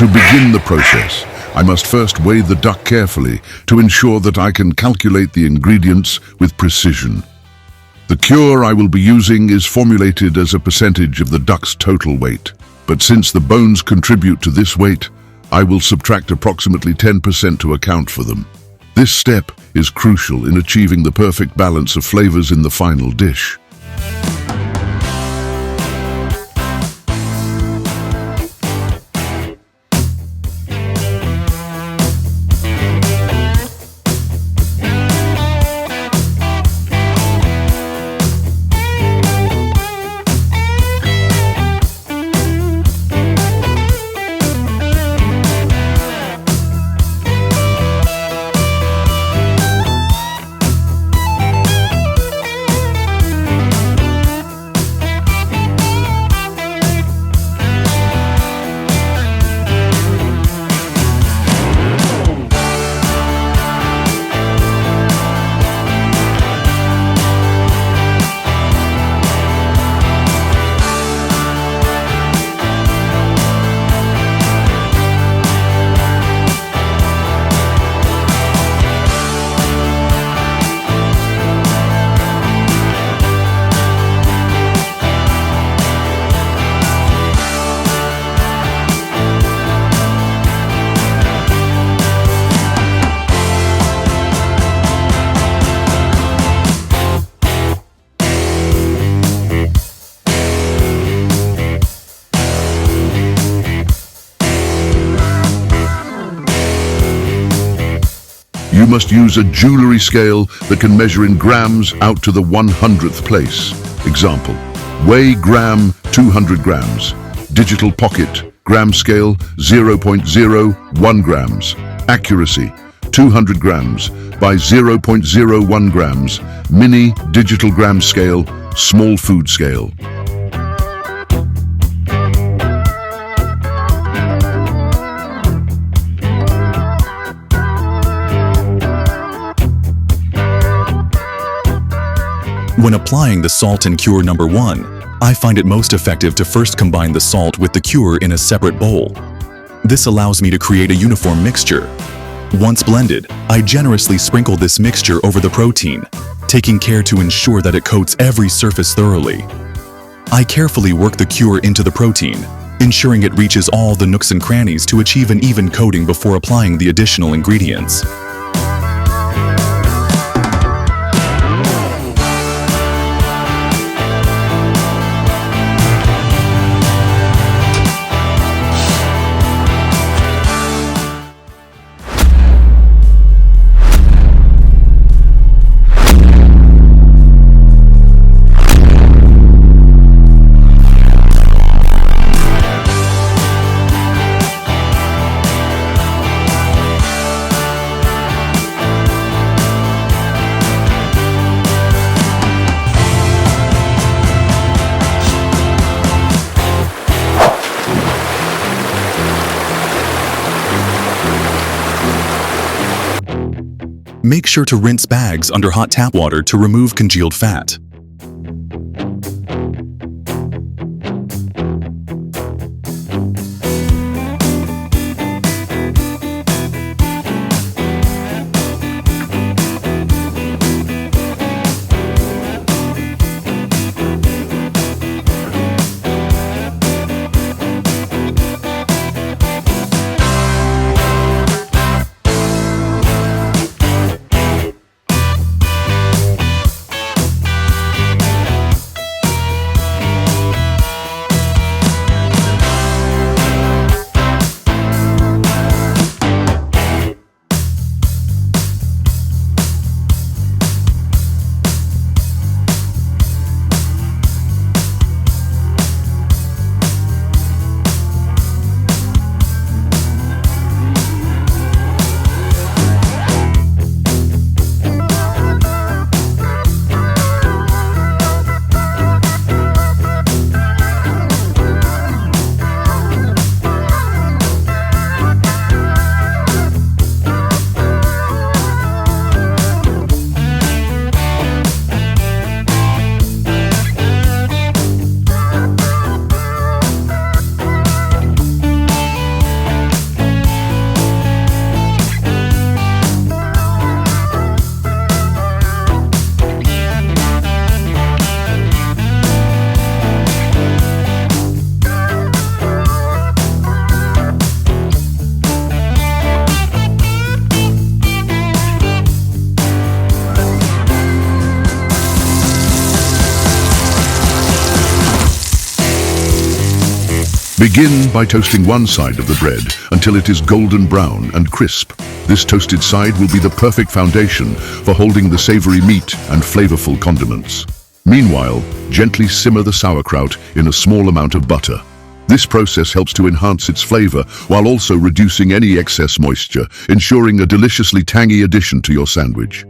To begin the process, I must first weigh the duck carefully to ensure that I can calculate the ingredients with precision. The cure I will be using is formulated as a percentage of the duck's total weight, but since the bones contribute to this weight, I will subtract approximately 10% to account for them. This step is crucial in achieving the perfect balance of flavors in the final dish. You must use a jewelry scale that can measure in grams out to the 100th place. Example, weigh gram 200 grams. Digital pocket, gram scale 0.01 grams. Accuracy, 200 grams by 0.01 grams. Mini digital gram scale, small food scale. When applying the salt and cure number 1, I find it most effective to first combine the salt with the cure in a separate bowl. This allows me to create a uniform mixture. Once blended, I generously sprinkle this mixture over the protein, taking care to ensure that it coats every surface thoroughly. I carefully work the cure into the protein, ensuring it reaches all the nooks and crannies to achieve an even coating before applying the additional ingredients. Make sure to rinse bags under hot tap water to remove congealed fat. Begin by toasting one side of the bread until it is golden brown and crisp. This toasted side will be the perfect foundation for holding the savory meat and flavorful condiments. Meanwhile, gently simmer the sauerkraut in a small amount of butter. This process helps to enhance its flavor while also reducing any excess moisture, ensuring a deliciously tangy addition to your sandwich.